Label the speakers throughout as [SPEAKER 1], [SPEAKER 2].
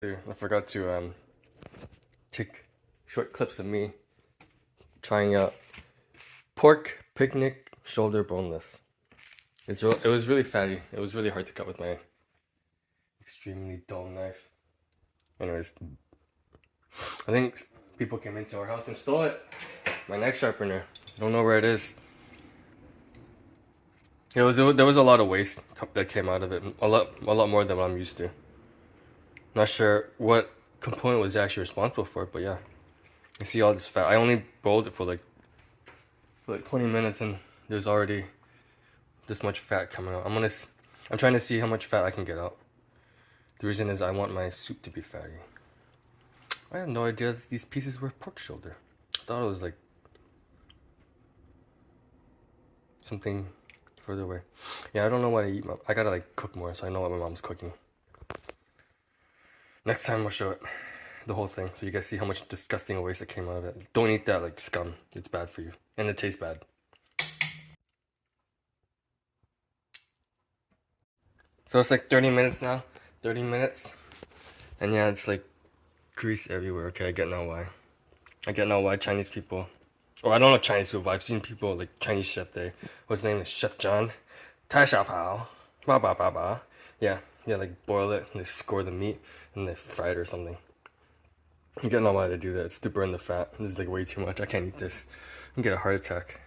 [SPEAKER 1] I forgot to take short clips of me trying out pork picnic shoulder boneless. It was really fatty. It was really hard to cut with my extremely dull knife. Anyways, I think people came into our house and stole it. My knife sharpener. Don't know where it is. There was a lot of waste that came out of it. A lot more than what I'm used to. Not sure what component was actually responsible for it, but yeah. You see all this fat. I only boiled it for like 20 minutes and there's already this much fat coming out. I'm trying to see how much fat I can get out. The reason is I want my soup to be fatty. I had no idea that these pieces were pork shoulder. I thought it was like something further away. Yeah, I don't know what I eat. I gotta like cook more so I know what my mom's cooking. Next time I'll show it, the whole thing, so you guys see how much disgusting waste that came out of it. Don't eat that like scum. It's bad for you, and it tastes bad. So it's like 30 minutes now. 30 minutes. And yeah, it's like grease everywhere. Okay, I get now why. I get now why Chinese people, or I don't know Chinese people, but I've seen people like Chinese chef there. What's his name is Chef John. Tai Shao Pao. Ba ba ba ba. Yeah, like boil it and they score the meat and they fry it or something. I get now why they do that. It's to burn the fat. This is like way too much. I can't eat this. I'm gonna get a heart attack.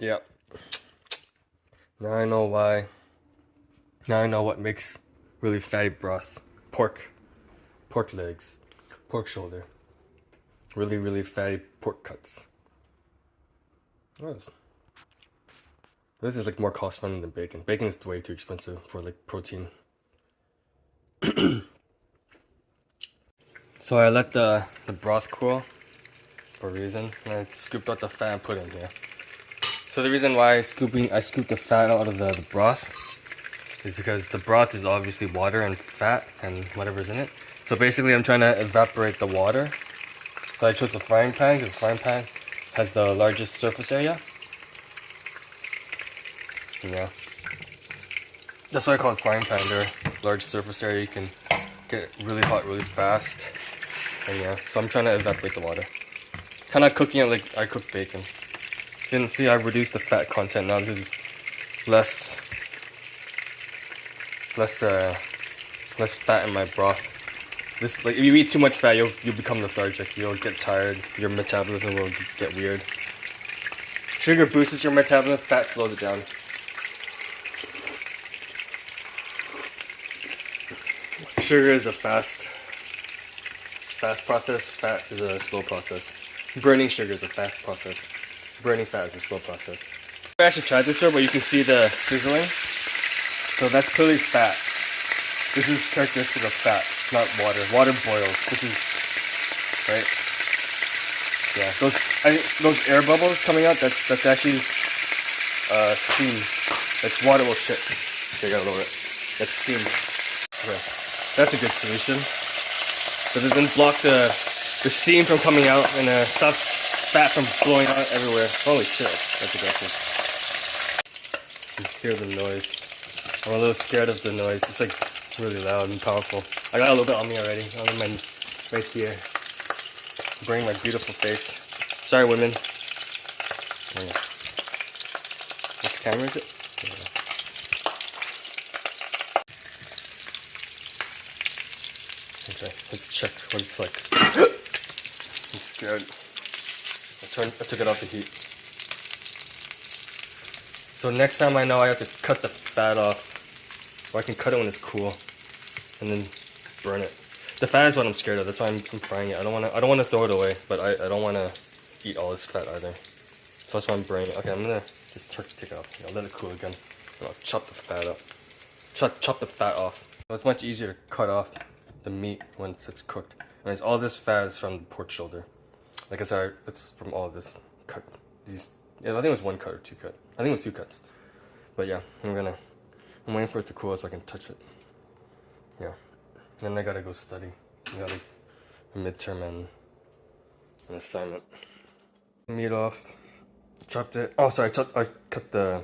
[SPEAKER 1] Yeah. Now I know why. Now I know what makes really fatty broth. Pork legs, pork shoulder, really fatty pork cuts. This is like more cost friendly than bacon. Bacon is way too expensive for like protein. So I let the broth cool for a reason, and I scooped out the fat and put it in here. So the reason why I scooped the fat out of the broth is because the broth is obviously water and fat and whatever's in it. So basically I'm trying to evaporate the water. So I chose a frying pan because the frying pan has the largest surface area. Yeah. That's why I call it frying pan. They're large surface area. You can get really hot really fast. And yeah, so I'm trying to evaporate the water. Kind of cooking it like I cook bacon. Didn't see I reduced the fat content. Now this is less fat in my broth. This, like, if you eat too much fat, you'll become lethargic. You'll get tired. Your metabolism will get weird. Sugar boosts your metabolism. Fat slows it down. Sugar is a fast process. Fat is a slow process. Burning sugar is a fast process. Burning fat is a slow process. I actually tried this before, but you can see the sizzling. So that's clearly fat. This is characteristic of fat, not water. Water boils. This is, right? Yeah, those air bubbles coming out, that's actually steam. That's water will shit. Okay, I gotta lower it. That's steam. Okay, that's a good solution. So it doesn't block the steam from coming out and stops fat from blowing out everywhere. Holy shit, that's aggressive. You hear the noise. I'm a little scared of the noise. It's like really loud and powerful. I got a little bit on me already. On my right here. Burning my beautiful face. Sorry, women. Oh, yeah. What camera is it? Yeah. Okay, let's check what it's like. I'm scared. I took it off the heat. So next time I know I have to cut the fat off. Or I can cut it when it's cool, and then burn it. The fat is what I'm scared of. That's why I'm frying it. I don't want to throw it away, but I don't want to eat all this fat either. So that's why I'm burning it. Okay, I'm gonna just take it off. I'll let it cool again. And I'll chop the fat up. Chop the fat off. So it's much easier to cut off the meat once it's cooked. And all this fat is from the pork shoulder. Like I said, it's from all of this cut. Yeah, I think it was one cut or two cut. I think it was two cuts. But yeah, I'm waiting for it to cool so I can touch it. Yeah. Then I gotta go study. I got like a midterm and an assignment. Meat off. Chopped it. Oh, sorry. I cut the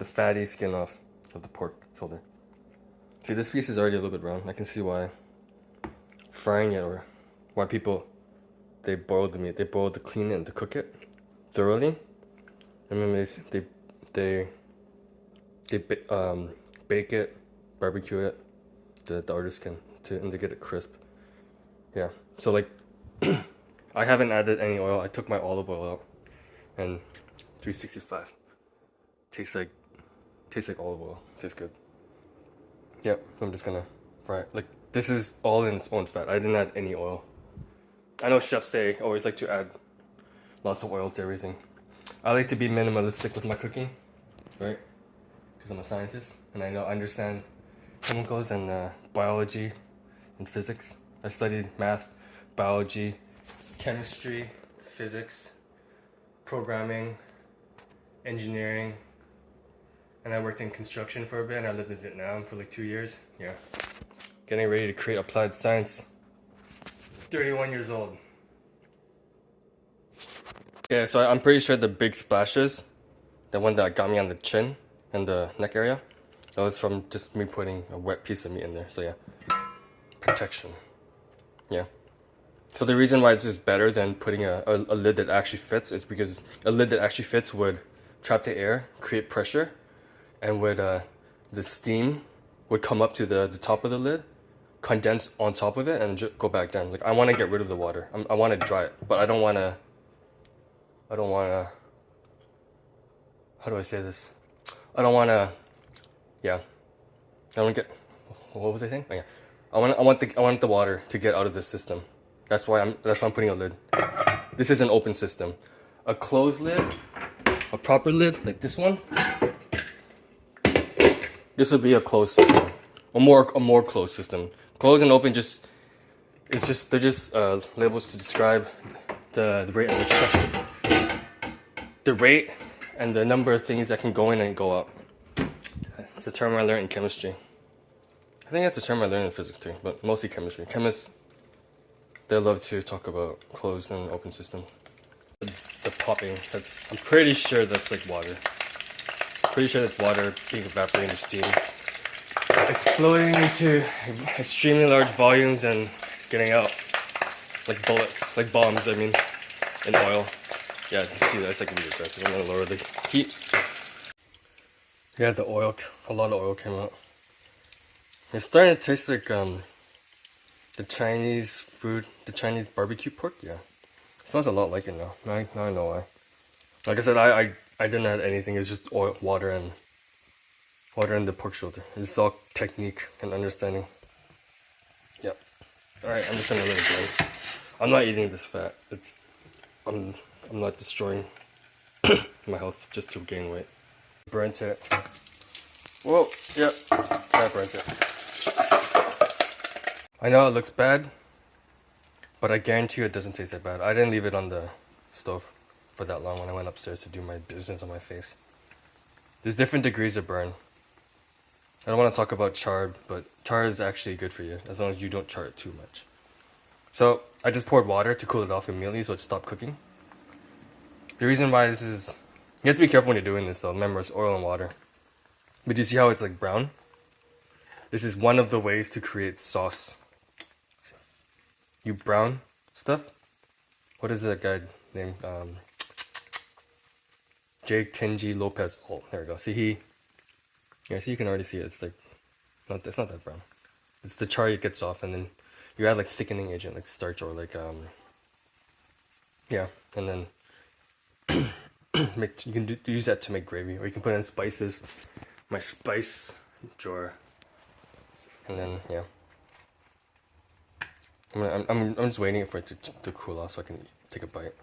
[SPEAKER 1] fatty skin off of the pork shoulder. See, this piece is already a little bit brown. I can see why frying it, or why people they boil the meat. They boil to clean it and to cook it thoroughly, and then they bake it, barbecue it, the artist can and to get it crisp. Yeah. So like, I haven't added any oil. I took my olive oil out, and 365. Tastes like olive oil. Tastes good. Yep. I'm just gonna fry it. Like, this is all in its own fat. I didn't add any oil. I know chefs, they always like to add lots of oil to everything. I like to be minimalistic with my cooking, right? Because I'm a scientist and I understand chemicals and biology and physics. I studied math, biology, chemistry, physics, programming, engineering, and I worked in construction for a bit, and I lived in Vietnam for like 2 years. Yeah. Getting ready to create applied science. 31 years old. Yeah, so I'm pretty sure the big splashes, the one that got me on the chin and the neck area, that was from just me putting a wet piece of meat in there. So yeah, protection. Yeah. So the reason why this is better than putting a lid that actually fits is because a lid that actually fits would trap the air, create pressure, and would the steam would come up to the top of the lid, condense on top of it, and go back down. Like, I want to get rid of the water. I want to dry it, but I don't want to. How do I say this? I don't want to. Yeah. I don't get. What was I saying? Oh, yeah. I want the water to get out of the system. That's why I'm putting a lid. This is an open system. A closed lid, a proper lid like this one. This would be a closed system, a more closed system. Closed and open they're just labels to describe the rate at which the rate and the number of things that can go in and go out. It's a term I learned in chemistry. I think that's a term I learned in physics too, but mostly chemistry. Chemists, they love to talk about closed and open system. The popping, I'm pretty sure that's like water. Pretty sure that's water being evaporated into steam, exploding into extremely large volumes and getting out like bullets, like bombs. I mean, in oil. Yeah, you see that? It's like really aggressive. I'm gonna lower the heat. Yeah, the oil, a lot of oil came out. It's starting to taste like the Chinese food, the Chinese barbecue pork. Yeah, it smells a lot like it now. Now I know why. Like I said, I didn't add anything. It's just oil, water and the pork shoulder. It's all technique and understanding. Yep. All right, I'm just gonna let it go. I'm not eating this fat. I'm not destroying my health just to gain weight. Burnt it. Whoa. Yep. I burnt it. I know it looks bad, but I guarantee you it doesn't taste that bad. I didn't leave it on the stove for that long when I went upstairs to do my business on my face. There's different degrees of burn. I don't want to talk about char, but char is actually good for you as long as you don't char it too much. So I just poured water to cool it off immediately so it stopped cooking. The reason why this is, you have to be careful when you're doing this though. Remember, it's oil and water. But do you see how it's like brown? This is one of the ways to create sauce. You brown stuff. What is that guy named? J. Kenji Lopez. Oh, there we go. See, see, you can already see it. It's like, it's not that brown. It's the char it gets off, and then you add like thickening agent, like starch or like yeah, and then you can use that to make gravy, or you can put in spices. My spice drawer, and then yeah. I'm just waiting for it to cool off so I can take a bite.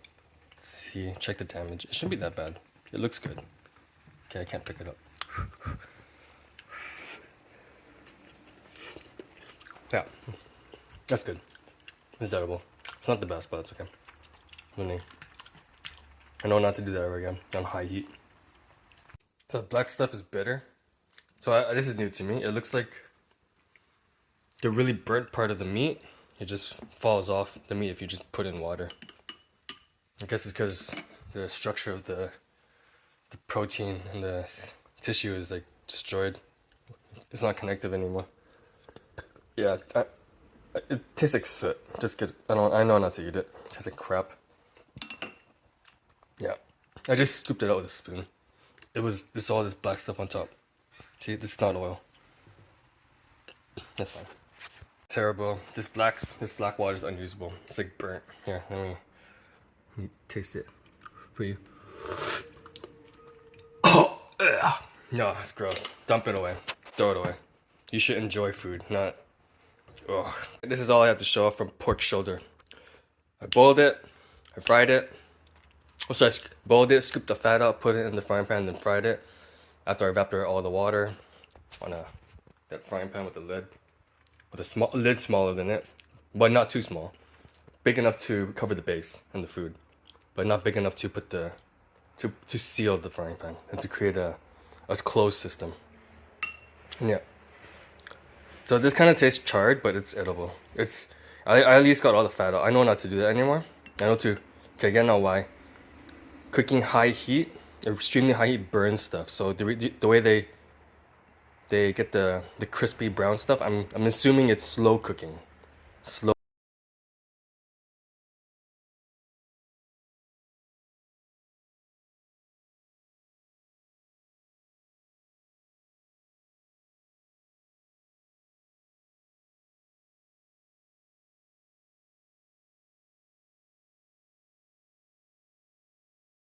[SPEAKER 1] See, check the damage. It shouldn't be that bad. It looks good. Okay, I can't pick it up. Yeah, that's good. It's edible. It's not the best, but it's okay. I know not to do that ever again on high heat. So black stuff is bitter. So this is new to me. It looks like the really burnt part of the meat, it just falls off the meat if you just put in water. I guess it's because the structure of the protein and the tissue is like destroyed. It's not connective anymore. Yeah, It tastes like soot. Just get. I know not to eat it. It tastes like crap. Yeah. I just scooped it out with a spoon. It's all this black stuff on top. See, this is not oil. That's fine. Terrible. This black water is unusable. It's like burnt. Here, let me taste it for you. Oh, ugh. No, it's gross. Dump it away. Throw it away. You should enjoy food, not. Ugh. This is all I have to show off from pork shoulder. I boiled it. I fried it. So I boiled it, scooped the fat out, put it in the frying pan, then fried it. After I evaporated all the water on that frying pan with a lid. With a lid smaller than it, but not too small. Big enough to cover the base and the food, but not big enough to put to seal the frying pan and to create a closed system. And yeah. So this kind of tastes charred, but it's edible. I at least got all the fat out. I know not to do that anymore. I know okay, again, now why. Cooking high heat, extremely high heat burns stuff. So the way they get the crispy brown stuff, I'm assuming it's slow cooking. Slow